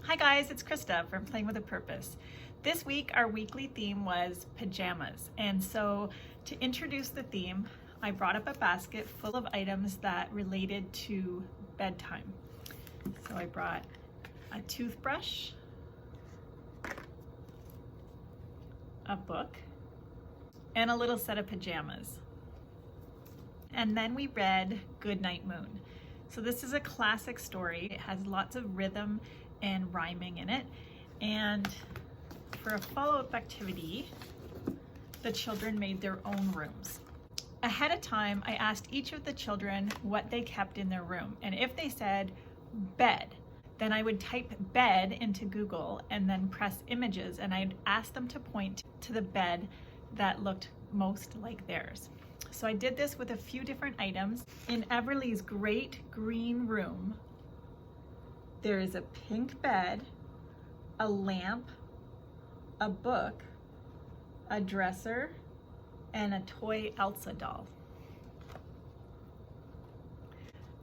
Hi guys, it's Krista from Playing with a Purpose. This week our weekly theme was pajamas, and so to introduce the theme I brought up a basket full of items that related to bedtime. So I brought a toothbrush, a book, and a little set of pajamas. And then we read Goodnight Moon. So this is a classic story. It has lots of rhythm and rhyming in it. And for a follow-up activity, the children made their own rooms. Ahead of time, I asked each of the children what they kept in their room. And if they said bed, then I would type bed into Google and then press images, and I'd ask them to point to the bed that looked most like theirs. So I did this with a few different items. In Everly's great green room, there is a pink bed, a lamp, a book, a dresser, and a toy Elsa doll.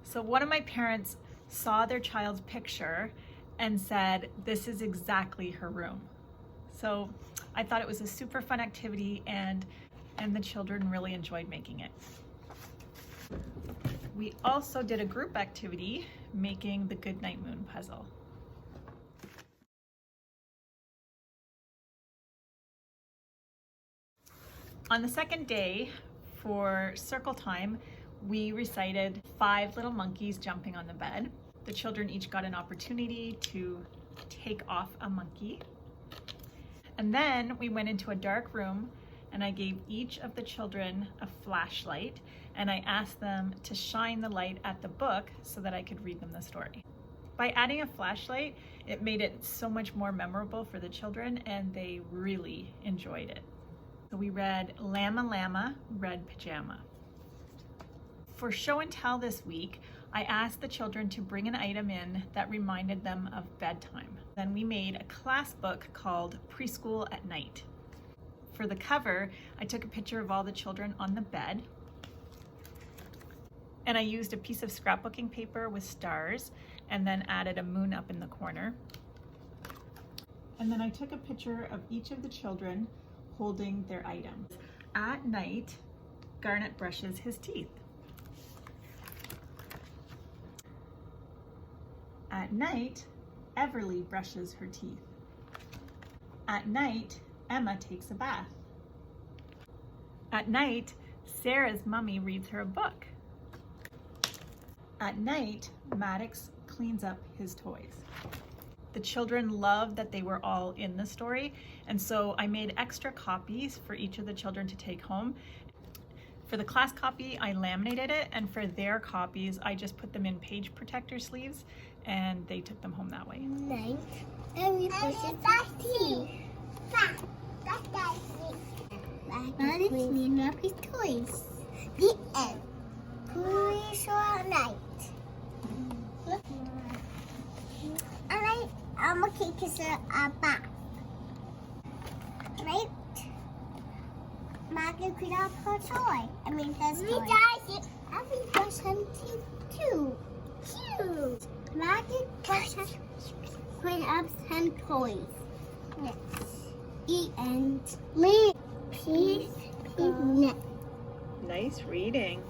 So one of my parents saw their child's picture and said, this is exactly her room. So I thought it was a super fun activity, and the children really enjoyed making it. We also did a group activity making the Goodnight Moon puzzle. On the second day, for circle time, we recited 5 little monkeys jumping on the bed. The children each got an opportunity to take off a monkey. And then we went into a dark room, and I gave each of the children a flashlight, and I asked them to shine the light at the book so that I could read them the story. By adding a flashlight, it made it so much more memorable for the children, and they really enjoyed it. So we read Llama Llama, Red Pajama. For show and tell this week, I asked the children to bring an item in that reminded them of bedtime. Then we made a class book called Preschool at Night. For the cover, I took a picture of all the children on the bed, and I used a piece of scrapbooking paper with stars and then added a moon up in the corner. And then I took a picture of each of the children holding their items. At night, Garnet brushes his teeth. At night, Everly brushes her teeth. At night, Emma takes a bath. At night, Sarah's mummy reads her a book. At night, Maddox cleans up his toys. The children loved that they were all in the story, and so I made extra copies for each of the children to take home. For the class copy, I laminated it, and for their copies, I just put them in page protector sleeves, and they took them home that way. Night, and we brush his teeth. Maddox clean up his toys. The end. Preschool night. I'm gonna take us a bath. Right? Maggie clean up her toy. His toy. And we brush him teeth too. Cute. Maggie clean up some toys. Yes. The end. Leave. Peace. Peace. Nice reading.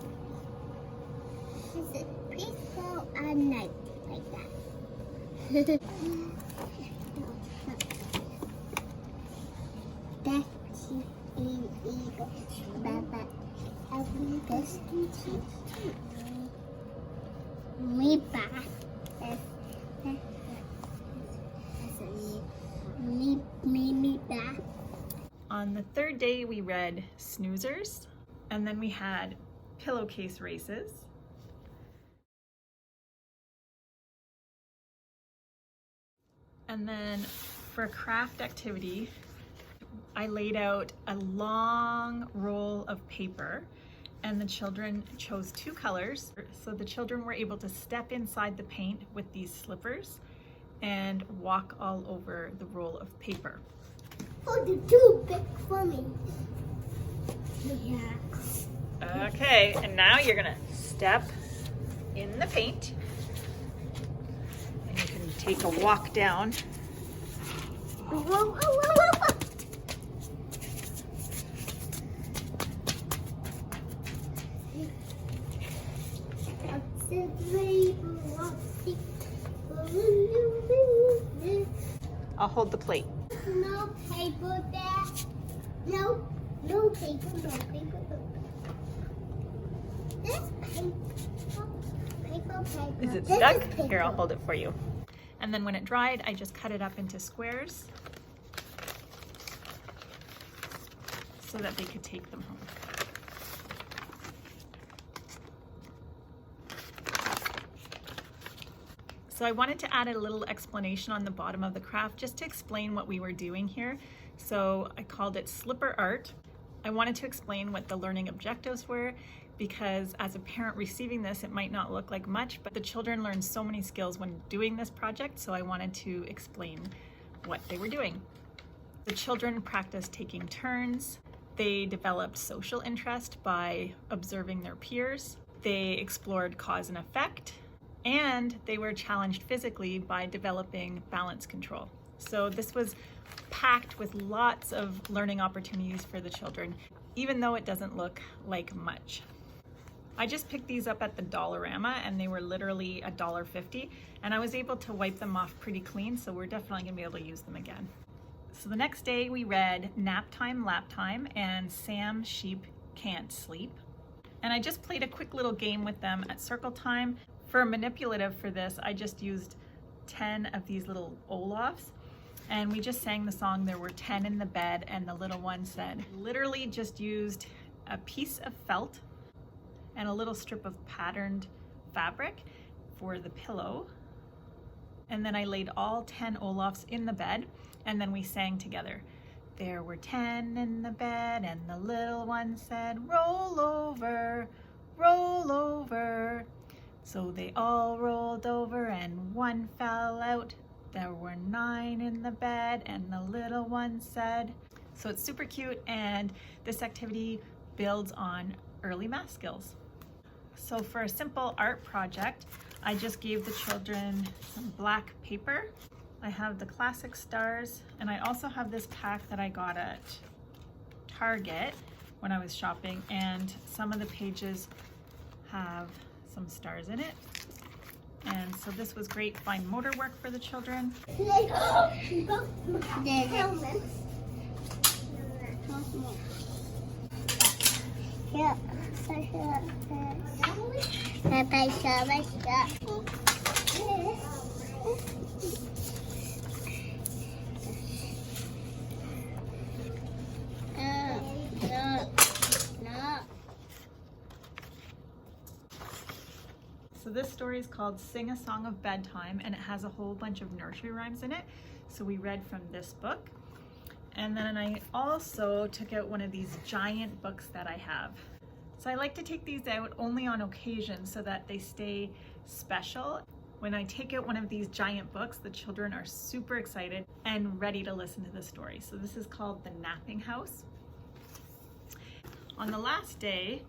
It's a peaceful at night, like that. Betsy and Eagle, Baba, every best we back. Me back. On the third day, we read Snoozers, and then we had pillowcase races. And then for a craft activity, I laid out a long roll of paper, and the children chose 2 colors. So the children were able to step inside the paint with these slippers and walk all over the roll of paper. Oh, they're too big for me. Yeah. Okay, and now you're gonna step in the paint, and you can take a walk down. Whoa, whoa, whoa, whoa, whoa. I'll hold the plate. No paper there. No, no paper, no paper, no paper. This paper, paper. Is it This stuck? is paper. Here, I'll hold it for you. And then when it dried, I just cut it up into squares so that they could take them home. So I wanted to add a little explanation on the bottom of the craft just to explain what we were doing here. So I called it Slipper Art. I wanted to explain what the learning objectives were because as a parent receiving this, it might not look like much, but the children learned so many skills when doing this project, so I wanted to explain what they were doing. The children practiced taking turns. They developed social interest by observing their peers. They explored cause and effect. And they were challenged physically by developing balance control. So this was packed with lots of learning opportunities for the children, even though it doesn't look like much. I just picked these up at the Dollarama and they were literally $1.50, and I was able to wipe them off pretty clean, so we're definitely gonna be able to use them again. So the next day we read Nap Time, Lap Time, and Sam Sheep Can't Sleep. And I just played a quick little game with them at circle time. For a manipulative for this, I just used 10 of these little Olafs, and we just sang the song There Were 10 in the Bed, and the little one said. Literally just used a piece of felt and a little strip of patterned fabric for the pillow. And then I laid all 10 Olafs in the bed, and then we sang together. There were 10 in the bed, and the little one said, roll over, roll over. So they all rolled over and one fell out. There were 9 in the bed and the little one said. So it's super cute, and this activity builds on early math skills. So for a simple art project, I just gave the children some black paper. I have the classic stars, and I also have this pack that I got at Target when I was shopping, and some of the pages have some stars in it. And so this was great fine motor work for the children. So this story is called Sing a Song of Bedtime, and it has a whole bunch of nursery rhymes in it. So we read from this book. And then I also took out one of these giant books that I have. So I like to take these out only on occasion so that they stay special. When I take out one of these giant books, the children are super excited and ready to listen to the story. So this is called The Napping House. On the last day,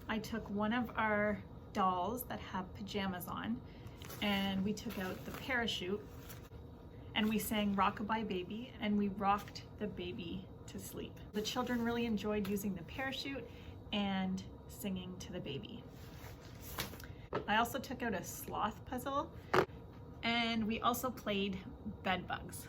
I took one of our dolls that have pajamas on, and we took out the parachute, and we sang Rockabye Baby, and we rocked the baby to sleep. The children really enjoyed using the parachute and singing to the baby. I also took out a sloth puzzle, and we also played bed bugs.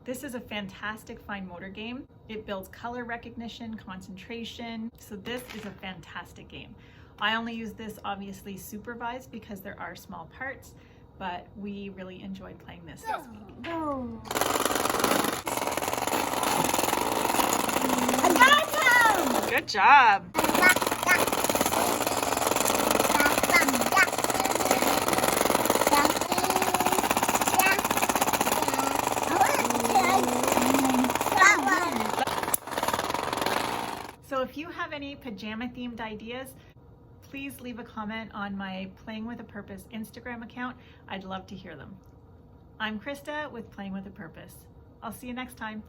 This is a fantastic fine motor game. It builds color recognition, concentration, so this is a fantastic game. I only use this obviously supervised because there are small parts, but we really enjoyed playing this week. Good job! So if you have any pajama themed ideas, please leave a comment on my Playing with a Purpose Instagram account. I'd love to hear them. I'm Krista with Playing with a Purpose. I'll see you next time.